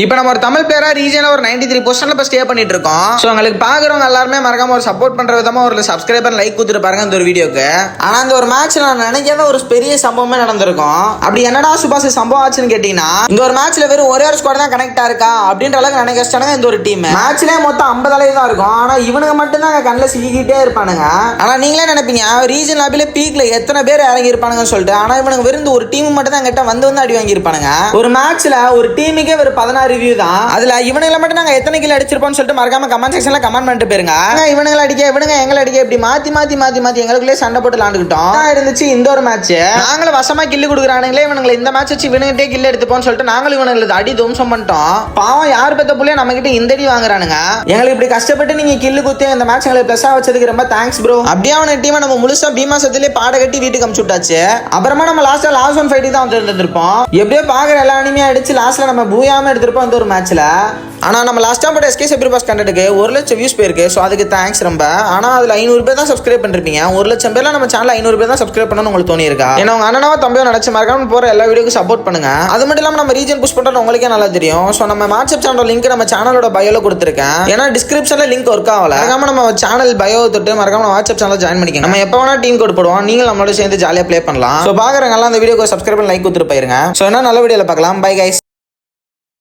இப்போ நம்ம ஒரு தமிழ் பிளேயரா ரீஜன்ல ஒரு 93 பொசிஷன்ல இப்போ ஸ்டே பண்ணிட்டு இருக்கோம். ஸோ உங்களுக்கு பாக்குறவங்க எல்லாருமே மறக்காம ஒரு சப்போர்ட் பண்ற விதமா ஒரு சப்ஸ்கிரைபர் லைக் கொடுத்துட்டு பாருங்க இந்த ஒரு வீடியோக்கு. ஆனா இந்த ஒரு மேட்ச்ல நான் நினைக்காத ஒரு பெரிய சம்பவமே நடந்திருக்கும். அப்படி என்னடா சுபாஷ் சம்பவம் ஆச்சுன்னு கேட்டீங்கன்னா, இந்த ஒரு மேட்ச்ல வெறும் ஒரே ஒரு ஸ்குவாட் தான் கனெக்டா இருக்கா அப்படின்ற அளவுக்கு நினைக்க வச்சானுங்க இந்த ஒரு டீம். மேட்ச்லயே மொத்தம் 50 அளவு தான் இருக்கும். ஆனா இவனுங்க மட்டும் தான் கண்ணில் சிக்கிக்கிட்டே இருப்பானுங்க. ஆனா நீங்களே நினைப்பீங்க ரீஜன் லாபில பீக்ல எத்தனை பேர் இறங்கி இருப்பானுங்கன்னு சொல்லிட்டு. ஆனா இவனுங்க வெறும் ஒரு டீம் மட்டும் தான் கிட்ட வந்து அடி வாங்கி இருப்பானுங்க. ஒரு மேட்ச்ல ஒரு டீமுக்கே ஒரு 16 ரிவ்யூ தான். அதுல இவனுங்களை மட்டும் நாங்க எத்தனை கில் அடிச்சிருப்போம்னு சொல்லிட்டு மறக்காம கமெண்ட் செக்ஷன்ல கமெண்ட் பண்ணிட்டு போயிருங்க. இவனுங்களை அடிக்க இவனுங்க எங்களை அடிக்க இப்படி மாத்தி மாத்தி மாத்தி மாத்தி எங்களுக்குள்ளே சண்டை போட்டு விளாண்டுக்கிட்டோம் இருந்துச்சு இந்த ஒரு மேட்ச். நாங்களும் வசமா கில்லு கொடுக்குறானுங்களே இவனுங்களை இந்த மேட்ச் வச்சு இவனுகிட்டே கில் எடுத்துப்போம்னு சொல்லிட்டு நாங்களும் இவனுங்களுக்கு அடி துவம்சம் பண்ணிட்டோம். பாவம் யார் பெத்த புள்ளைய நம்ம கிட்ட இந்த அடி வாங்குறானுங்க. எங்களுக்கு இப்படி கஷ்டப்பட்டு நீங்க கில்லு குத்தி இந்த மேட்ச் எங்களுக்கு பிளஸ்ஸா வச்சதுக்கு ரொம்ப தேங்க்ஸ் ப்ரோ. அப்படியே அவன டீமை நம்ம முழுசா பீமா சத்திலே பாட கட்டி வீட்டுக்கு அமுச்சு விட்டாச்சு. அப்புறமா நம்ம லாஸ்ட் ஒன் ஃபைட் தான் வந்துருப்போம். எப்படியோ பாக்குற எல்லா அனிமே அடிச்சு லாஸ்ட்ல நம்ம பூயாம எடுத்திருப்போம் இந்த ஒரு மேட்ச்ல. ஆனா நம்ம லாஸ்டா போட்ட எஸ்கே செப்ரி பாஸ் கண்டென்ட்க்கு 1 லட்சம் வியூஸ் போயிருக்கு. ஸோ அதுக்கு தேங்க்ஸ் ரொம்ப. ஆனா அதுல 500 பேர் தான் சப்ஸ்கிரைப் பண்ணிருப்பீங்க. 1 லட்சம் பேர்ல நம்ம சேனல் 500 பேர் தான் சப்ஸ்கிரைப் பண்ணணும்னு உங்களுக்கு தோணி இருக்கா? ஏன்னா உங்க அண்ணனாவோ தம்பியோ நினைச்ச மறக்காம போற எல்லா வீடியோக்கு சப்போர்ட் பண்ணுங்க. அது மட்டும் இல்லாம நம்ம ரீஜன் புஷ் பண்றது உங்களுக்கே நல்லா தெரியும். ஸோ நம்ம வாட்ஸ்அப் சேனல் லிங்க் நம்ம சேனலோட பயோல கொடுத்துருக்கேன். ஏன்னா டிஸ்கிரிப்ஷன்ல லிங்க் ஒர்க் ஆகல. மறக்காம நம்ம சேனல் பயோ தொட்டு மறக்காம வாட்ஸ்அப் சேனல் ஜாயின் பண்ணிக்கோங்க. நம்ம எப்போ வேணா டீம் கோட் போடுவோம். நீங்க நம்மளோட சேர்ந்து ஜாலியா ப்ளே பண்ணலாம். ஸோ பாக்குறவங்க எல்லாம் அந்த வீடியோக்கு சப்ஸ்கிரைப் பண்ணி லைக் கொடுத்துட்டு போயிருங்க. ஸோ என்ன நல்ல வீடியோல பார்க்கலாம். Bye guys.